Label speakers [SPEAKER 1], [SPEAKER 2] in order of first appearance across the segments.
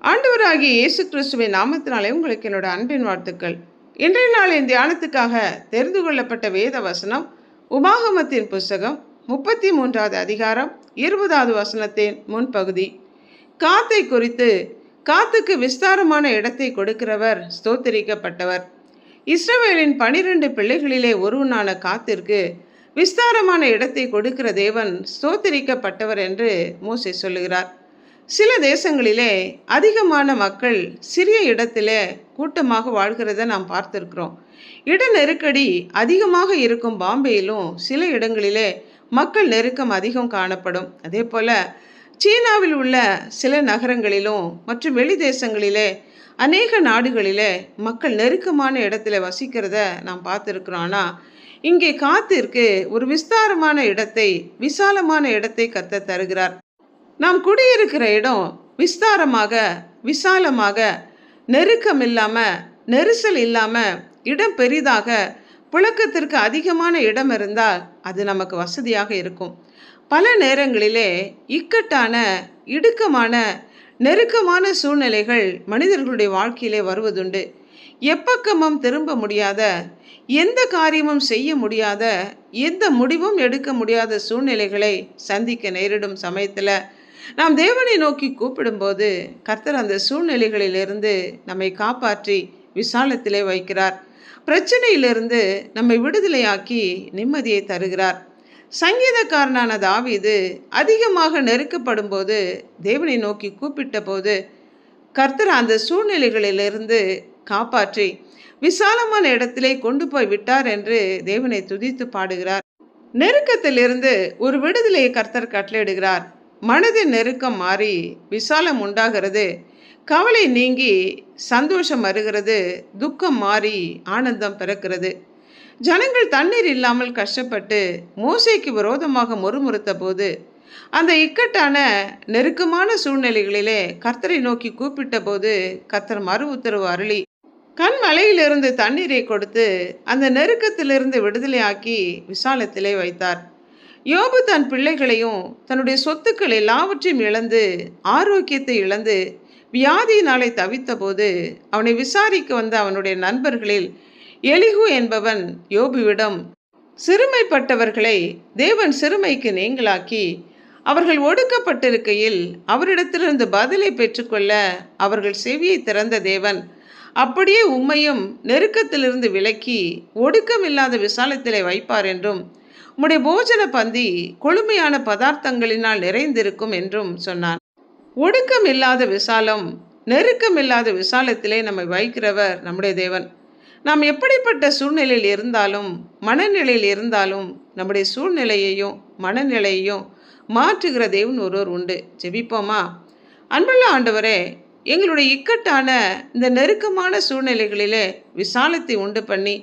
[SPEAKER 1] ஆண்டவராகிய இயேசு கிறிஸ்துவின் நாமத்தினாலே உங்களுக்கு என்னோட அன்பின் வாழ்த்துக்கள். இன்றைய நாளின் தியானத்துக்காக தெரிந்து கொள்ளப்பட்ட வேத வசனம் உபாகமத்தின் புஸ்தகம் 33வது அதிகாரம் 20வது வசனத்தின் முன்பகுதி. காத்தை குறித்து, காத்துக்கு விஸ்தாரமான இடத்தை கொடுக்கிறவர் ஸ்தோத்திரிக்கப்பட்டவர். இஸ்ரவேலின் 12 பிள்ளைகளிலே ஒருவனான காத்திற்கு விஸ்தாரமான இடத்தை கொடுக்கிற தேவன் ஸ்தோத்திரிக்கப்பட்டவர் என்று மோசே சொல்லுகிறார். சில தேசங்களிலே அதிகமான மக்கள் சிறிய இடத்திலே கூட்டமாக வாழ்கிறத நாம் பார்த்திருக்கிறோம். இட நெருக்கடி அதிகமாக இருக்கும் பாம்பேயிலும் சில இடங்களிலே மக்கள் நெருக்கம் அதிகம் காணப்படும். அதே போல சீனாவில் உள்ள சில நகரங்களிலும் மற்றும் வெளி தேசங்களிலே அநேக நாடுகளிலே மக்கள் நெருக்கமான இடத்துல வசிக்கிறத நாம் பார்த்துருக்குறோம். ஆனால் இங்கே காத்திற்கு ஒரு விஸ்தாரமான இடத்தை, விசாலமான இடத்தை கர்த்தர் தருகிறார். நாம் குடியிருக்கிற இடம் விஸ்தாரமாக, விசாலமாக, நெருக்கம் இல்லாமல், நெரிசல் இல்லாமல், இடம் பெரிதாக, புழக்கத்திற்கு அதிகமான இடம் இருந்தால் அது நமக்கு வசதியாக இருக்கும். பல நேரங்களிலே இக்கட்டான, இடுக்கமான, நெருக்கமான சூழ்நிலைகள் மனிதர்களுடைய வாழ்க்கையிலே வருவதுண்டு. எப்பக்கமும் திரும்ப முடியாத, எந்த காரியமும் செய்ய முடியாத, எந்த முடிவும் எடுக்க முடியாத சூழ்நிலைகளை சந்திக்க நேரிடும் சமயத்தில் நாம் தேவனை நோக்கி கூப்பிடும்போது கர்த்தர் அந்த சூழ்நிலைகளிலிருந்து நம்மை காப்பாற்றி விசாலத்திலே வைக்கிறார். பிரச்சனையிலிருந்து நம்மை விடுதலையாக்கி நிம்மதியை தருகிறார். சங்கீதக்காரனான தாவீது அதிகமாக நெருக்கப்படும் போது தேவனை நோக்கி கூப்பிட்ட போது கர்த்தர் அந்த சூழ்நிலைகளிலிருந்து காப்பாற்றி விசாலமான இடத்திலே கொண்டு போய் விட்டார் என்று தேவனை துதித்து பாடுகிறார். நெருக்கத்திலிருந்து ஒரு விடுதலையை கர்த்தர் கட்டளையிடுகிறார். மனதின் நெருக்கம் மாறி விசாலம் உண்டாகிறது, கவலை நீங்கி சந்தோஷம் வருகிறது, துக்கம் மாறி ஆனந்தம் பிறக்கிறது. ஜனங்கள் தண்ணீர் இல்லாமல் கஷ்டப்பட்டு மோசேக்கு விரோதமாக முறுமுறுத்த போது அந்த இக்கட்டான நெருக்கமான சூழ்நிலைகளிலே கர்த்தரை நோக்கி கூப்பிட்ட போது கர்த்தர் மறு உத்தரவு அருளி கண்மலையிலிருந்து தண்ணீரை கொடுத்து அந்த நெருக்கத்திலிருந்து விடுதலையாக்கி விசாலத்திலே வைத்தார். யோபு தன் பிள்ளைகளையும் தன்னுடைய சொத்துக்கள் எல்லாவற்றையும் இழந்து, ஆரோக்கியத்தை இழந்து, வியாதியினாலே தவித்த போது அவனை விசாரிக்க வந்த அவனுடைய நண்பர்களில் எலிகு என்பவன் யோபுவிடம், சிறுமைப்பட்டவர்களை தேவன் சிறுமைக்கு நீங்களாக்கி அவர்கள் ஒடுக்கப்பட்டிருக்கையில் அவரிடத்திலிருந்து பதிலை பெற்றுக்கொள்ள அவர்கள் செவியை திறந்த தேவன் அப்படியே உம்மையும் நெருக்கத்திலிருந்து விலக்கி ஒடுக்கமில்லாத விசாலத்திலே வைப்பார் என்றும் உம்முடைய போஜன பந்தி கொழுமையான பதார்த்தங்களினால் நிறைந்திருக்கும் என்றும் சொன்னான். ஒடுக்கம் இல்லாத விசாலம், நெருக்கம் இல்லாத விசாலத்திலே நம்மை வைக்கிறவர் நம்முடைய தேவன். நாம் எப்படிப்பட்ட சூழ்நிலையில் இருந்தாலும், மனநிலையில் இருந்தாலும் நம்முடைய சூழ்நிலையையும் மனநிலையையும் மாற்றுகிற தேவன் ஒருவர் உண்டு. ஜெபிப்போமா? அன்புள்ள ஆண்டவரே, எங்களுடைய இக்கட்டான இந்த நெருக்கமான சூழ்நிலைகளிலே விசாலத்தை உண்டு பண்ணி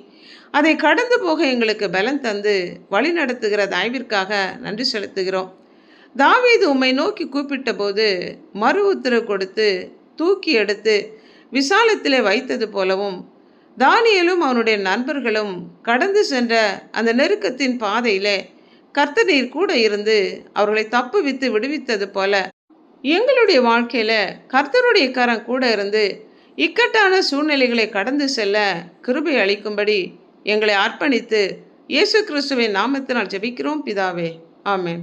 [SPEAKER 1] அதை கடந்து போக எங்களுக்கு பலன் தந்து வழி நடத்துகிற தயவிற்காக நன்றி செலுத்துகிறோம். தாவீது உம்மை நோக்கி கூப்பிட்ட போது மறு உத்தரவு கொடுத்து தூக்கி எடுத்து விசாலத்திலே வைத்தது போலவும், தானியேலும் அவனுடைய நண்பர்களும் கடந்து சென்ற அந்த நெருக்கத்தின் பாதையிலே கர்த்தர் நீர் கூட இருந்து அவர்களை தப்புவித்து விடுவித்தது போல எங்களுடைய வாழ்க்கையில கர்த்தருடைய கரம் கூட இருந்து இக்கட்டான சூழ்நிலைகளை கடந்து செல்ல கிருபை அளிக்கும்படி எங்களை அர்ப்பணித்து இயேசு கிறிஸ்துவின் நாமத்தினால் ஜெபிக்கிறோம் பிதாவே. ஆமென்.